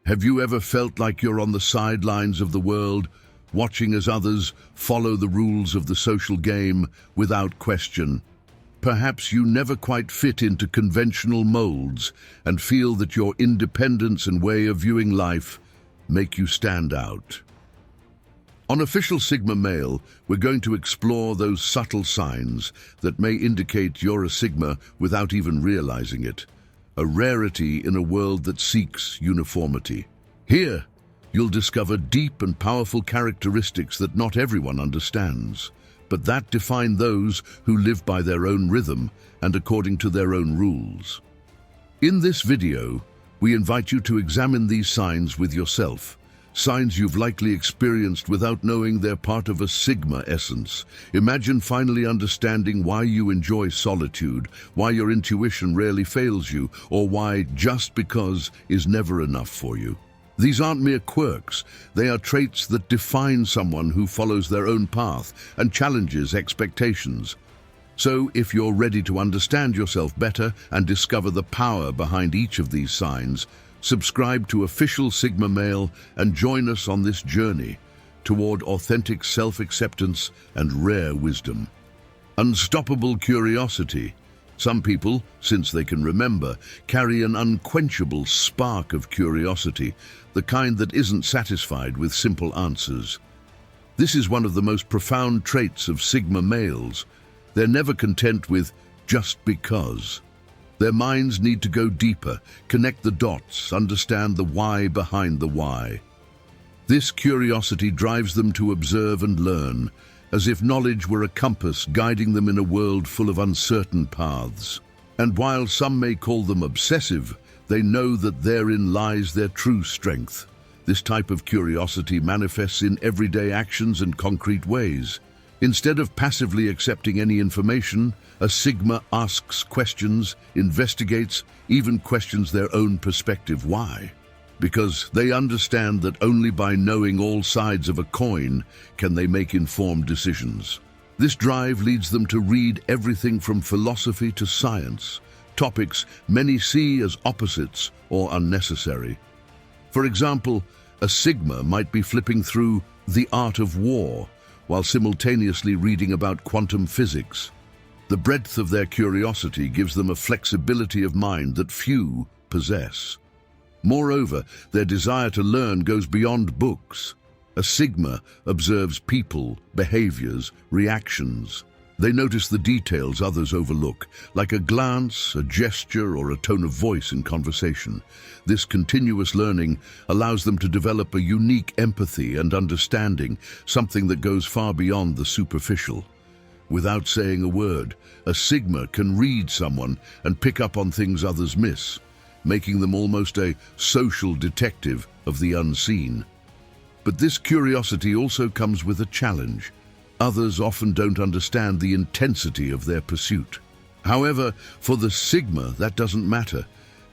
Have you ever felt like you're on the sidelines of the world, watching as others follow the rules of the social game without question? Perhaps you never quite fit into conventional molds and feel that your independence and way of viewing life make you stand out. On Official Sigma Male, we're going to explore those subtle signs that may indicate you're a Sigma without even realizing it. A rarity in a world that seeks uniformity. Here, you'll discover deep and powerful characteristics that not everyone understands, but that define those who live by their own rhythm and according to their own rules. In this video, we invite you to examine these signs with yourself. Signs you've likely experienced without knowing they're part of a Sigma essence. Imagine finally understanding why you enjoy solitude, why your intuition rarely fails you, or why just because is never enough for you. These aren't mere quirks, they are traits that define someone who follows their own path and challenges expectations. So, if you're ready to understand yourself better and discover the power behind each of these signs, subscribe to Official Sigma Male and join us on this journey toward authentic self-acceptance and rare wisdom. Unstoppable curiosity. Some people, since they can remember, carry an unquenchable spark of curiosity, the kind that isn't satisfied with simple answers. This is one of the most profound traits of Sigma males. They're never content with just because. Their minds need to go deeper, connect the dots, understand the why behind the why. This curiosity drives them to observe and learn, as if knowledge were a compass guiding them in a world full of uncertain paths. And while some may call them obsessive, they know that therein lies their true strength. This type of curiosity manifests in everyday actions and concrete ways. Instead of passively accepting any information, a Sigma asks questions, investigates, even questions their own perspective. Why? Because they understand that only by knowing all sides of a coin can they make informed decisions. This drive leads them to read everything from philosophy to science, topics many see as opposites or unnecessary. For example, a Sigma might be flipping through The Art of War, while simultaneously reading about quantum physics. The breadth of their curiosity gives them a flexibility of mind that few possess. Moreover, their desire to learn goes beyond books. A Sigma observes people, behaviors, reactions. They notice the details others overlook, like a glance, a gesture, or a tone of voice in conversation. This continuous learning allows them to develop a unique empathy and understanding, something that goes far beyond the superficial. Without saying a word, a Sigma can read someone and pick up on things others miss, making them almost a social detective of the unseen. But this curiosity also comes with a challenge. Others often don't understand the intensity of their pursuit. However, for the Sigma, that doesn't matter,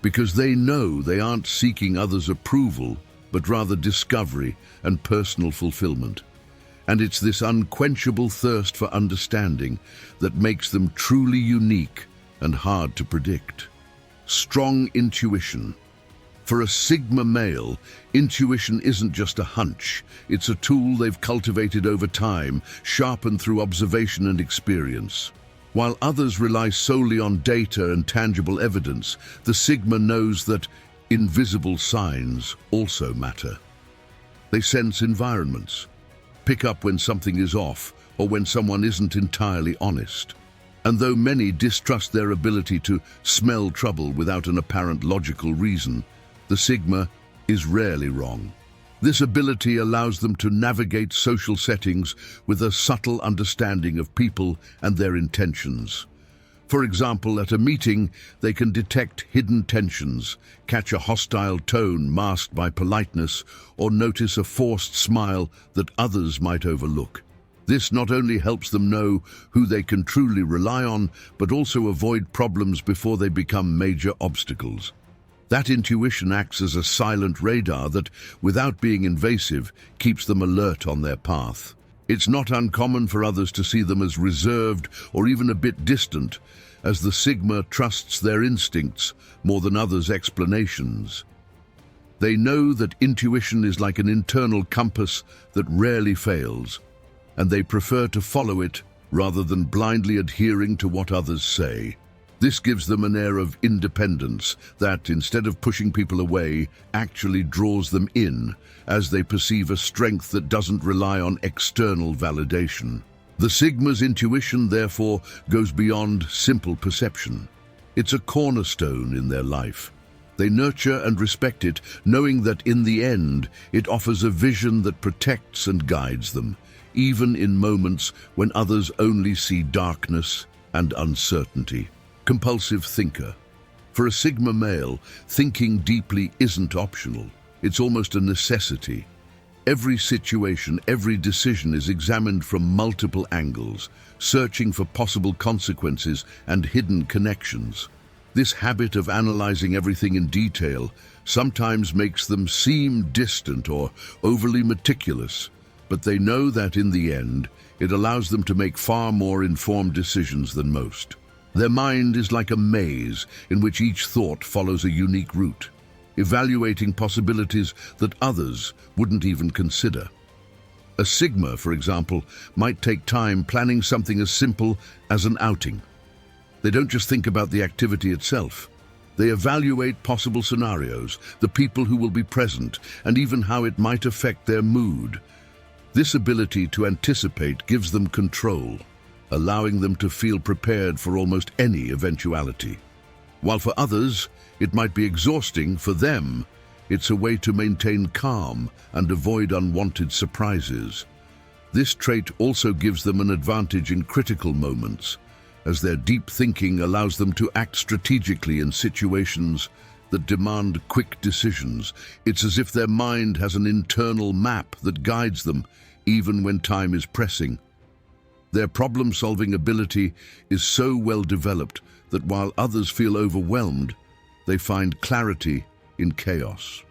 because they know they aren't seeking others' approval, but rather discovery and personal fulfillment. And it's this unquenchable thirst for understanding that makes them truly unique and hard to predict. Strong intuition. For a Sigma male, intuition isn't just a hunch. It's a tool they've cultivated over time, sharpened through observation and experience. While others rely solely on data and tangible evidence, the Sigma knows that invisible signs also matter. They sense environments, pick up when something is off or when someone isn't entirely honest. And though many distrust their ability to smell trouble without an apparent logical reason, the Sigma is rarely wrong. This ability allows them to navigate social settings with a subtle understanding of people and their intentions. For example, at a meeting, they can detect hidden tensions, catch a hostile tone masked by politeness, or notice a forced smile that others might overlook. This not only helps them know who they can truly rely on, but also avoid problems before they become major obstacles. That intuition acts as a silent radar that, without being invasive, keeps them alert on their path. It's not uncommon for others to see them as reserved or even a bit distant, as the Sigma trusts their instincts more than others' explanations. They know that intuition is like an internal compass that rarely fails, and they prefer to follow it rather than blindly adhering to what others say. This gives them an air of independence that, instead of pushing people away, actually draws them in, as they perceive a strength that doesn't rely on external validation. The Sigma's intuition, therefore, goes beyond simple perception. It's a cornerstone in their life. They nurture and respect it, knowing that in the end, it offers a vision that protects and guides them, even in moments when others only see darkness and uncertainty. Compulsive thinker. For a Sigma male, thinking deeply isn't optional. It's almost a necessity. Every situation, every decision is examined from multiple angles, searching for possible consequences and hidden connections. This habit of analyzing everything in detail sometimes makes them seem distant or overly meticulous, but they know that in the end, it allows them to make far more informed decisions than most. Their mind is like a maze in which each thought follows a unique route, evaluating possibilities that others wouldn't even consider. A Sigma, for example, might take time planning something as simple as an outing. They don't just think about the activity itself. They evaluate possible scenarios, the people who will be present, and even how it might affect their mood. This ability to anticipate gives them control, allowing them to feel prepared for almost any eventuality. While for others, it might be exhausting, for them, it's a way to maintain calm and avoid unwanted surprises. This trait also gives them an advantage in critical moments, as their deep thinking allows them to act strategically in situations that demand quick decisions. It's as if their mind has an internal map that guides them, even when time is pressing. Their problem-solving ability is so well developed that while others feel overwhelmed, they find clarity in chaos.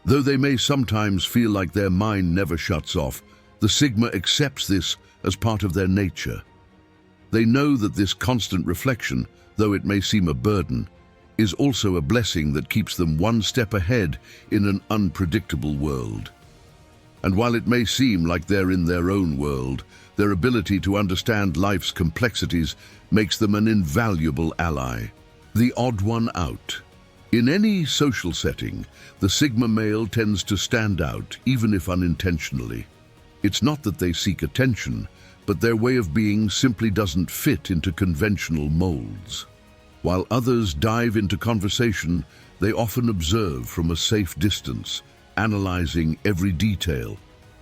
Though they may sometimes feel like their mind never shuts off, the Sigma accepts this as part of their nature. They know that this constant reflection, though it may seem a burden, is also a blessing that keeps them one step ahead in an unpredictable world. And while it may seem like they're in their own world, their ability to understand life's complexities makes them an invaluable ally. The odd one out. In any social setting, the Sigma male tends to stand out, even if unintentionally. It's not that they seek attention, but their way of being simply doesn't fit into conventional molds. While others dive into conversation, they often observe from a safe distance, analyzing every detail.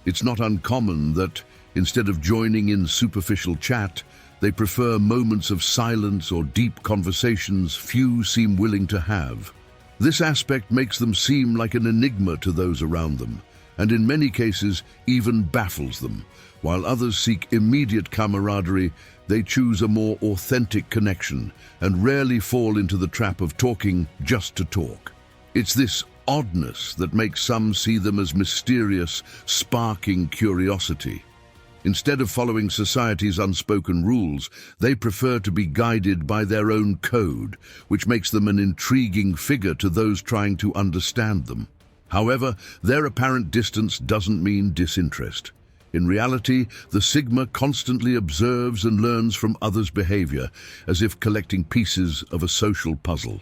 It's not uncommon that, instead of joining in superficial chat, they prefer moments of silence or deep conversations few seem willing to have. This aspect makes them seem like an enigma to those around them, and in many cases even baffles them. While others seek immediate camaraderie, they choose a more authentic connection and rarely fall into the trap of talking just to talk. It's this oddness that makes some see them as mysterious, sparking curiosity. Instead of following society's unspoken rules, they prefer to be guided by their own code, which makes them an intriguing figure to those trying to understand them. However, their apparent distance doesn't mean disinterest. In reality, the Sigma constantly observes and learns from others' behavior, as if collecting pieces of a social puzzle.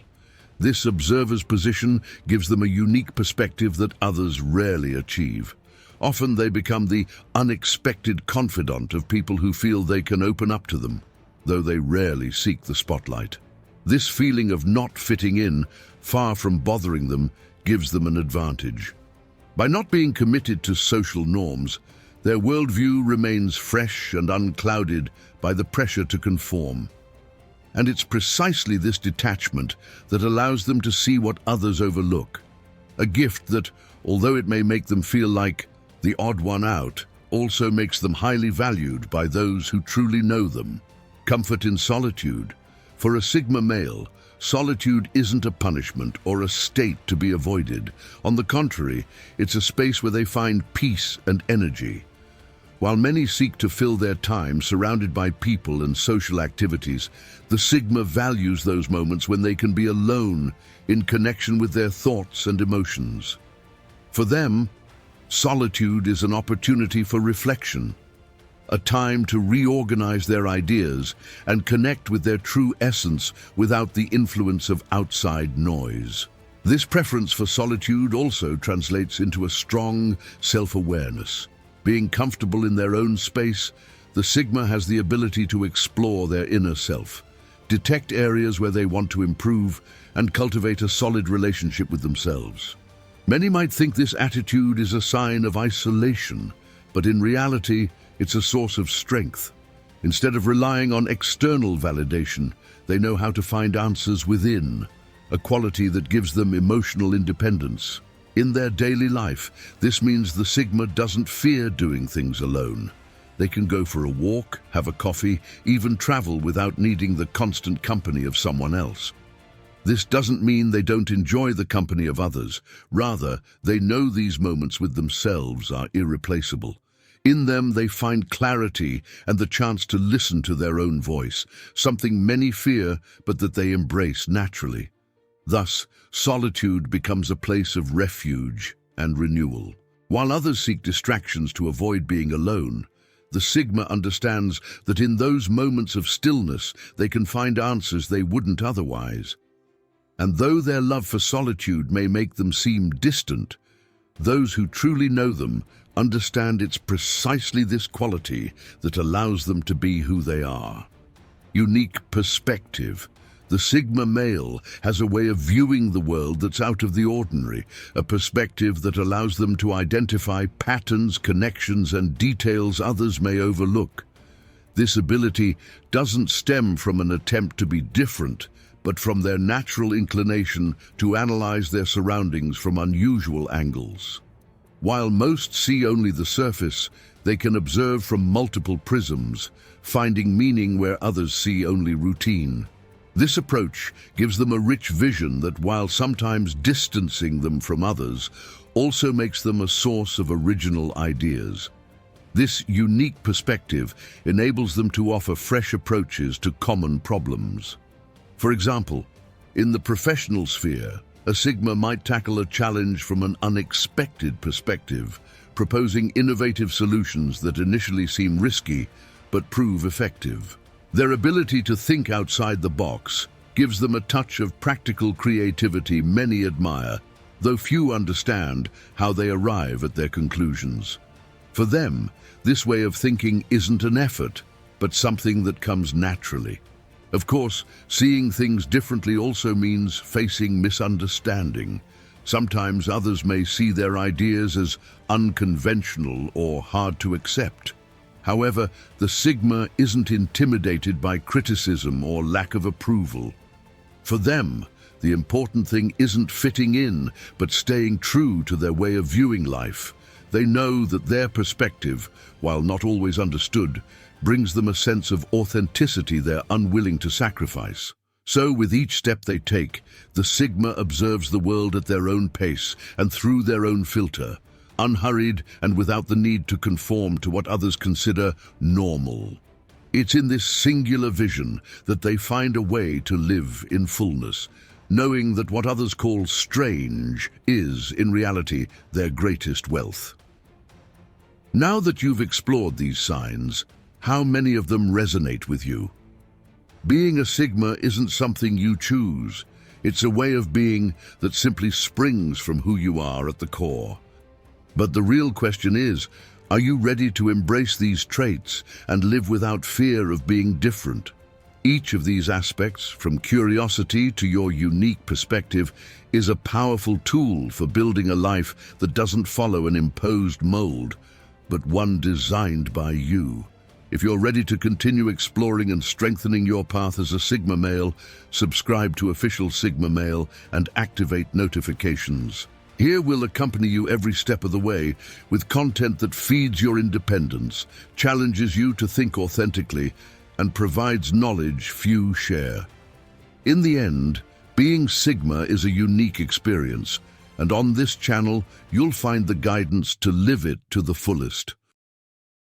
This observer's position gives them a unique perspective that others rarely achieve. Often they become the unexpected confidant of people who feel they can open up to them, though they rarely seek the spotlight. This feeling of not fitting in, far from bothering them, gives them an advantage. By not being committed to social norms, their worldview remains fresh and unclouded by the pressure to conform. And it's precisely this detachment that allows them to see what others overlook. A gift that, although it may make them feel like the odd one out, also makes them highly valued by those who truly know them. Comfort in solitude. For a Sigma male, solitude isn't a punishment or a state to be avoided. On the contrary, it's a space where they find peace and energy. While many seek to fill their time surrounded by people and social activities, the Sigma values those moments when they can be alone, in connection with their thoughts and emotions. For them, solitude is an opportunity for reflection, a time to reorganize their ideas and connect with their true essence without the influence of outside noise. This preference for solitude also translates into a strong self-awareness. Being comfortable in their own space, the Sigma has the ability to explore their inner self, detect areas where they want to improve, and cultivate a solid relationship with themselves. Many might think this attitude is a sign of isolation, but in reality, it's a source of strength. Instead of relying on external validation, they know how to find answers within, a quality that gives them emotional independence. In their daily life, this means the Sigma doesn't fear doing things alone. They can go for a walk, have a coffee, even travel without needing the constant company of someone else. This doesn't mean they don't enjoy the company of others. Rather, they know these moments with themselves are irreplaceable. In them, they find clarity and the chance to listen to their own voice, something many fear but that they embrace naturally. Thus, solitude becomes a place of refuge and renewal. While others seek distractions to avoid being alone, the Sigma understands that in those moments of stillness, they can find answers they wouldn't otherwise. And though their love for solitude may make them seem distant, those who truly know them understand it's precisely this quality that allows them to be who they are. Unique perspective. The Sigma male has a way of viewing the world that's out of the ordinary, a perspective that allows them to identify patterns, connections, and details others may overlook. This ability doesn't stem from an attempt to be different, but from their natural inclination to analyze their surroundings from unusual angles. While most see only the surface, they can observe from multiple prisms, finding meaning where others see only routine. This approach gives them a rich vision that, while sometimes distancing them from others, also makes them a source of original ideas. This unique perspective enables them to offer fresh approaches to common problems. For example, in the professional sphere, a Sigma might tackle a challenge from an unexpected perspective, proposing innovative solutions that initially seem risky but prove effective. Their ability to think outside the box gives them a touch of practical creativity many admire, though few understand how they arrive at their conclusions. For them, this way of thinking isn't an effort, but something that comes naturally. Of course, seeing things differently also means facing misunderstanding. Sometimes others may see their ideas as unconventional or hard to accept. However, the Sigma isn't intimidated by criticism or lack of approval. For them, the important thing isn't fitting in, but staying true to their way of viewing life. They know that their perspective, while not always understood, brings them a sense of authenticity they're unwilling to sacrifice. So, with each step they take, the Sigma observes the world at their own pace and through their own filter, unhurried and without the need to conform to what others consider normal. It's in this singular vision that they find a way to live in fullness, knowing that what others call strange is, in reality, their greatest wealth. Now that you've explored these signs, how many of them resonate with you? Being a Sigma isn't something you choose. It's a way of being that simply springs from who you are at the core. But the real question is, are you ready to embrace these traits and live without fear of being different? Each of these aspects, from curiosity to your unique perspective, is a powerful tool for building a life that doesn't follow an imposed mold, but one designed by you. If you're ready to continue exploring and strengthening your path as a Sigma male, subscribe to Official Sigma Male and activate notifications. Here we'll accompany you every step of the way with content that feeds your independence, challenges you to think authentically, and provides knowledge few share. In the end, being Sigma is a unique experience, and on this channel, you'll find the guidance to live it to the fullest.